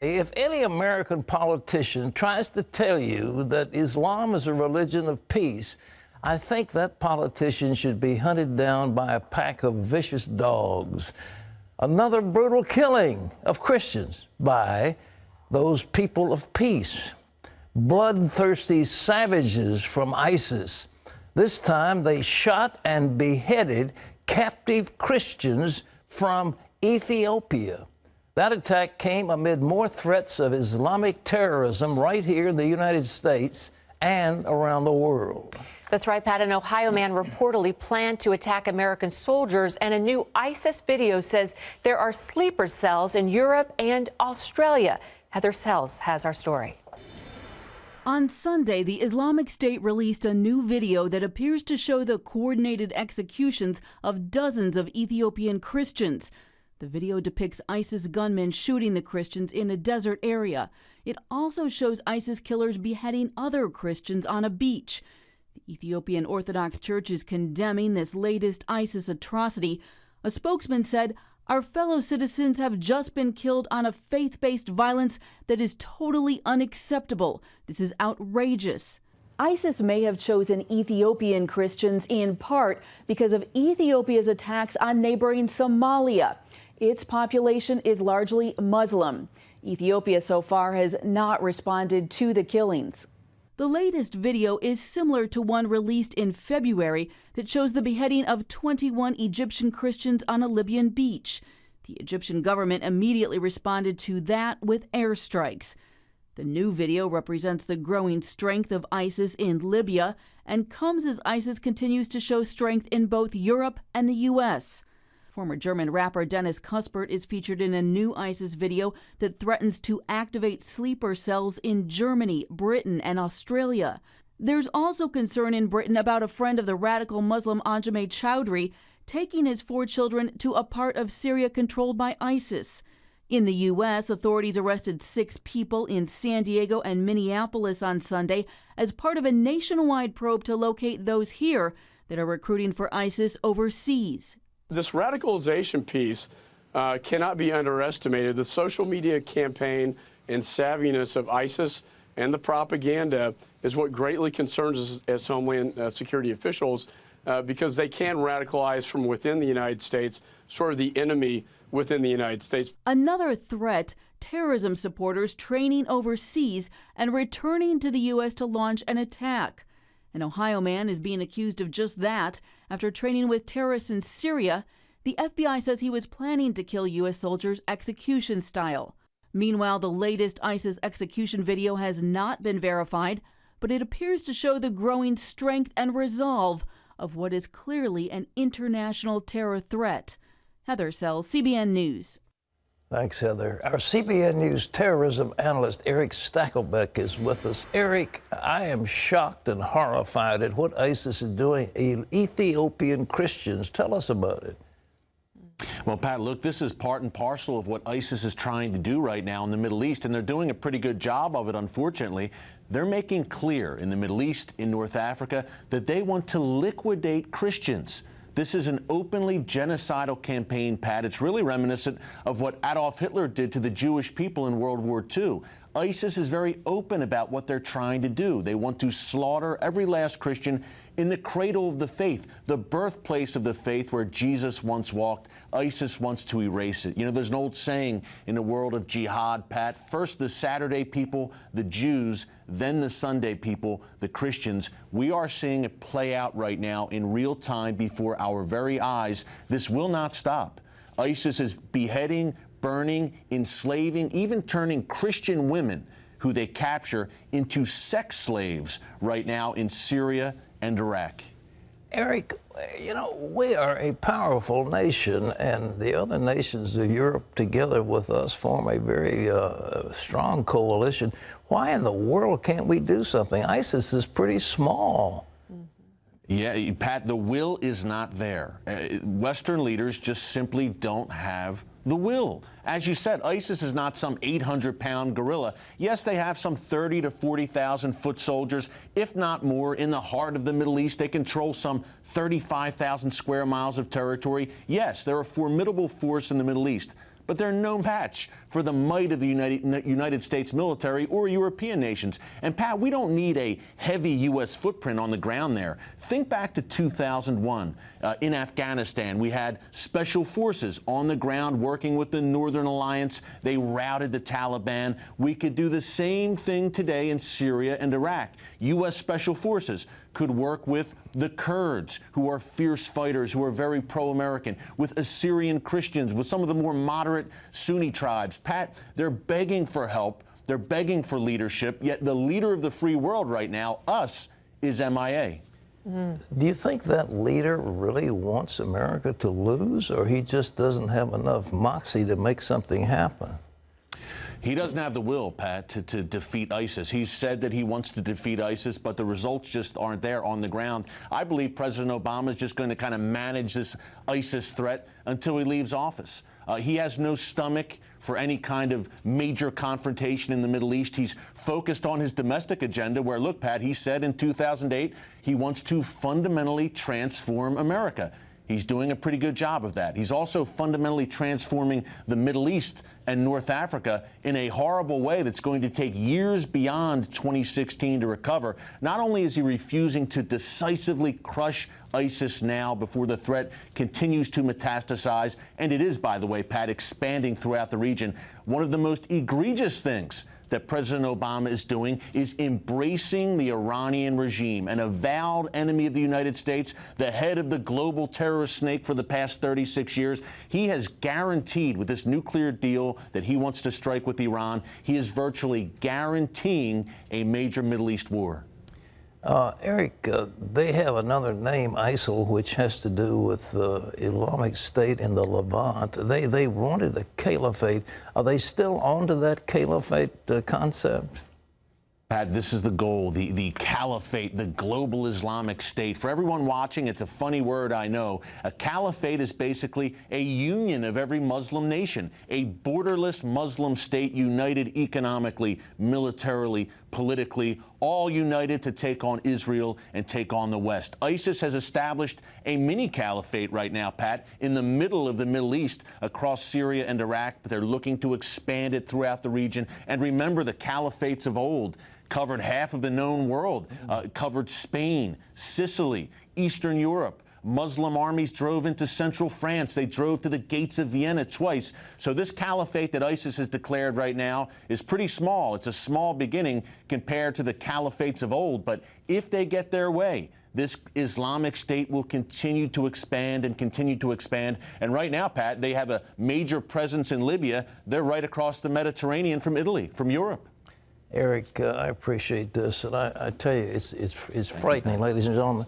If any American politician tries to tell you that Islam is a religion of peace, I think that politician should be hunted down by a pack of vicious dogs. Another brutal killing of Christians by those people of peace. Bloodthirsty savages from ISIS. This time they shot and beheaded captive Christians from Ethiopia. That attack came amid more threats of Islamic terrorism right here in the United States and around the world. That's right, Pat. An Ohio man reportedly planned to attack American soldiers, and a new ISIS video says there are sleeper cells in Europe and Australia. Heather Sells has our story. On Sunday, the Islamic State released a new video that appears to show the coordinated executions of dozens of Ethiopian Christians. The video depicts ISIS gunmen shooting the Christians in a desert area. It also shows ISIS killers beheading other Christians on a beach. The Ethiopian Orthodox Church is condemning this latest ISIS atrocity. A spokesman said, "Our fellow citizens have just been killed on a faith-based violence that is totally unacceptable. This is outrageous." ISIS may have chosen Ethiopian Christians in part because of Ethiopia's attacks on neighboring Somalia. Its population is largely Muslim. Ethiopia so far has not responded to the killings. The latest video is similar to one released in February that shows the beheading of 21 Egyptian Christians on a Libyan beach. The Egyptian government immediately responded to that with airstrikes. The new video represents the growing strength of ISIS in Libya and comes as ISIS continues to show strength in both Europe and the U.S. Former German rapper Dennis Kuspert is featured in a new ISIS video that threatens to activate sleeper cells in Germany, Britain, and Australia. There's also concern in Britain about a friend of the radical Muslim Anjameh Chowdhury taking his 4 children to a part of Syria controlled by ISIS. In the U.S., authorities arrested 6 people in San Diego and Minneapolis on Sunday as part of a nationwide probe to locate those here that are recruiting for ISIS overseas. This radicalization piece cannot be underestimated. The social media campaign and savviness of ISIS and the propaganda is what greatly concerns us as Homeland Security officials because they can radicalize from within the United States, sort of the enemy within the United States. Another threat, terrorism supporters training overseas and returning to the U.S. to launch an attack. An Ohio man is being accused of just that. After training with terrorists in Syria, the FBI says he was planning to kill U.S. soldiers execution style. Meanwhile, the latest ISIS execution video has not been verified, but it appears to show the growing strength and resolve of what is clearly an international terror threat. Heather Sells, CBN News. Thanks, Heather. Our CBN News terrorism analyst, Eric Stakelbeck, is with us. Eric, I am shocked and horrified at what ISIS is doing. Ethiopian Christians, tell us about it. Well, Pat, look, this is part and parcel of what ISIS is trying to do right now in the Middle East, and they're doing a pretty good job of it, unfortunately. They're making clear in the Middle East, in North Africa, that they want to liquidate Christians. This is an openly genocidal campaign, Pat. It's really reminiscent of what Adolf Hitler did to the Jewish people in World War II. ISIS is very open about what they're trying to do. They want to slaughter every last Christian in the cradle of the faith, the birthplace of the faith where Jesus once walked. ISIS wants to erase it. You know, there's an old saying in the world of jihad, Pat, first the Saturday people, the Jews, then the Sunday people, the Christians. We are seeing it play out right now in real time before our very eyes. This will not stop. ISIS is beheading, burning, enslaving, even turning Christian women who they capture into sex slaves right now in Syria and Iraq. Eric, you know, we are a powerful nation, and the other nations of Europe together with us form a very strong coalition. Why in the world can't we do something? ISIS is pretty small. Yeah, Pat, the will is not there. Western leaders just simply don't have the will. As you said, ISIS is not some 800-pound gorilla. Yes, they have some 30 to 40,000 foot soldiers, if not more, in the heart of the Middle East. They control some 35,000 square miles of territory. Yes, they're a formidable force in the Middle East. but they're no match for the might of the United States military or European nations. And Pat, we don't need a heavy U.S. footprint on the ground there. Think back to 2001 in Afghanistan. We had special forces on the ground working with the Northern Alliance. They routed the Taliban. We could do the same thing today in Syria and Iraq. U.S. special forces could work with the Kurds, who are fierce fighters, who are very pro-American, with Assyrian Christians, with some of the more moderate Sunni tribes. Pat, they're begging for help. They're begging for leadership, yet the leader of the free world right now, us, is MIA. Do you think that leader really wants America to lose, or he just doesn't have enough moxie to make something happen? He doesn't have the will, Pat, to defeat ISIS. He's said that he wants to defeat ISIS, but the results just aren't there on the ground. I believe President Obama is just going to kind of manage this ISIS threat until he leaves office. He has no stomach for any kind of major confrontation in the Middle East. He's focused on his domestic agenda where, look, Pat, he said in 2008 he wants to fundamentally transform America. He's doing a pretty good job of that. He's also fundamentally transforming the Middle East and North Africa in a horrible way that's going to take years beyond 2016 to recover. Not only is he refusing to decisively crush ISIS now before the threat continues to metastasize, and it is, by the way, Pat, expanding throughout the region, one of the most egregious things that President Obama is doing is embracing the Iranian regime, an avowed enemy of the United States, the head of the global terrorist snake for the past 36 years. He has guaranteed with this nuclear deal that he wants to strike with Iran, he is virtually guaranteeing a major Middle East war. Eric, they have another name, ISIL, which has to do with the Islamic State in the Levant. They wanted a caliphate. Are they still on to that caliphate concept? Pat, this is the goal, the caliphate, the global Islamic State. For everyone watching, it's a funny word, I know. A caliphate is basically a union of every Muslim nation, a borderless Muslim state united economically, militarily, politically, all united to take on Israel and take on the West. ISIS has established a mini caliphate right now, Pat, in the middle of the Middle East across Syria and Iraq, but they're looking to expand it throughout the region. And remember, the caliphates of old covered half of the known world, covered Spain, Sicily, Eastern Europe. Muslim armies drove into central France. They drove to the gates of Vienna twice. So this caliphate that ISIS has declared right now is pretty small. It's a small beginning compared to the caliphates of old. But if they get their way, this Islamic State will continue to expand and continue to expand. And right now, Pat, they have a major presence in Libya. They're right across the Mediterranean from Italy, from Europe. Eric, I appreciate this, and I tell you, it's frightening, ladies and gentlemen.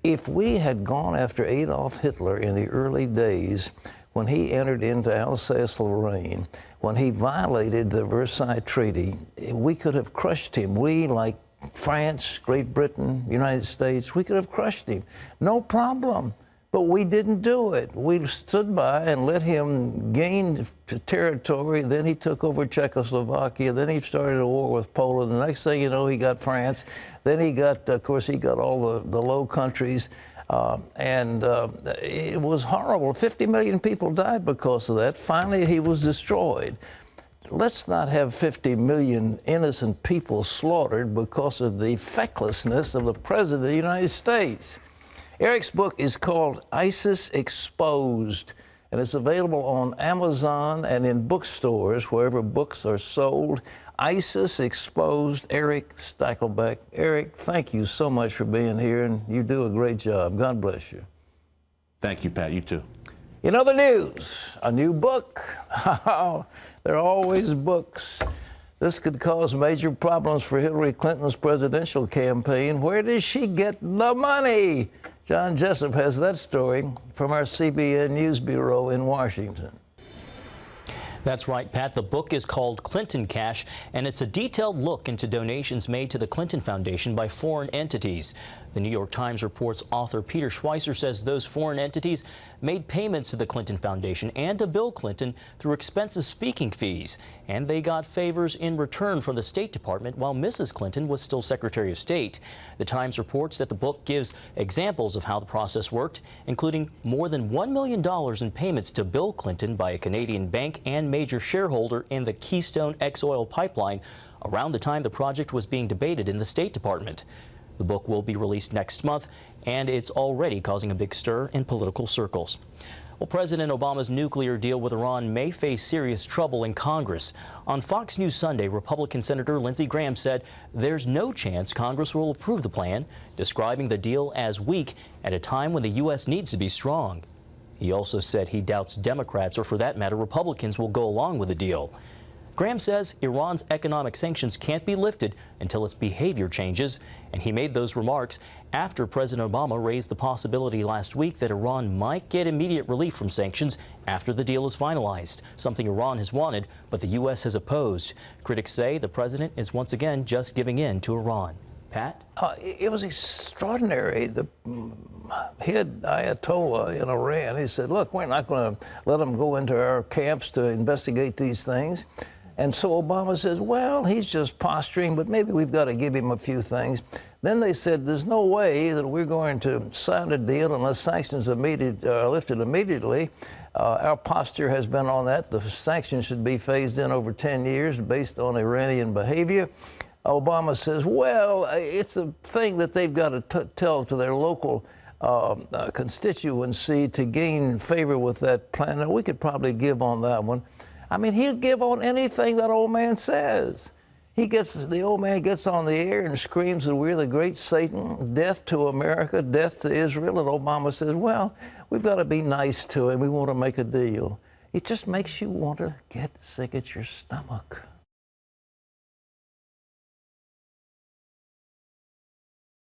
If we had gone after Adolf Hitler in the early days, when he entered into Alsace-Lorraine, when he violated the Versailles Treaty, we could have crushed him. We, like France, Great Britain, United States, we could have crushed him. No problem. But we didn't do it. We stood by and let him gain territory. Then he took over Czechoslovakia. Then he started a war with Poland. The next thing you know, he got France. Then he got, of course, he got all the Low Countries. It was horrible. 50 million people died because of that. Finally, he was destroyed. Let's not have 50 million innocent people slaughtered because of the fecklessness of the President of the United States. Eric's book is called ISIS Exposed, and it's available on Amazon and in bookstores, wherever books are sold. ISIS Exposed, Eric Stakelbeck. Eric, thank you so much for being here, and you do a great job. God bless you. Thank you, Pat. You too. In other news, a new book. There are always books. This could cause major problems for Hillary Clinton's presidential campaign. Where does she get the money? John Jessup has that story from our CBN News Bureau in Washington. That's right, Pat. The book is called Clinton Cash, and it's a detailed look into donations made to the Clinton Foundation by foreign entities. The New York Times reports author Peter Schweizer says those foreign entities made payments to the Clinton Foundation and to Bill Clinton through expensive speaking fees, and they got favors in return from the State Department while Mrs. Clinton was still Secretary of State. The Times reports that the book gives examples of how the process worked, including more than $1 million in payments to Bill Clinton by a Canadian bank and major shareholder in the Keystone XOil pipeline around the time the project was being debated in the State Department. The book will be released next month, and it's already causing a big stir in political circles. Well, President Obama's nuclear deal with Iran may face serious trouble in Congress. On Fox News Sunday, Republican Senator Lindsey Graham said there's no chance Congress will approve the plan, describing the deal as weak at a time when the U.S. needs to be strong. He also said he doubts Democrats, or for that matter, Republicans, will go along with the deal. Graham says Iran's economic sanctions can't be lifted until its behavior changes, and he made those remarks after President Obama raised the possibility last week that Iran might get immediate relief from sanctions after the deal is finalized, something Iran has wanted, but the U.S. has opposed. Critics say the president is once again just giving in to Iran. Pat? It was extraordinary. The head Ayatollah in Iran, he said, look, we're not going to let them go into our camps to investigate these things. And so Obama says, well, he's just posturing, but maybe we've got to give him a few things. Then they said, there's no way that we're going to sign a deal unless sanctions are lifted immediately. Our posture has been on that. The sanctions should be phased in over 10 years based on Iranian behavior. Obama says, well, it's a thing that they've got to tell to their local constituency to gain favor with that plan. Now, we could probably give on that one. I mean, he'll give on anything that old man says. The old man gets on the air and screams that we're the great Satan, death to America, death to Israel. And Obama says, well, we've got to be nice to him. We want to make a deal. It just makes you want to get sick at your stomach.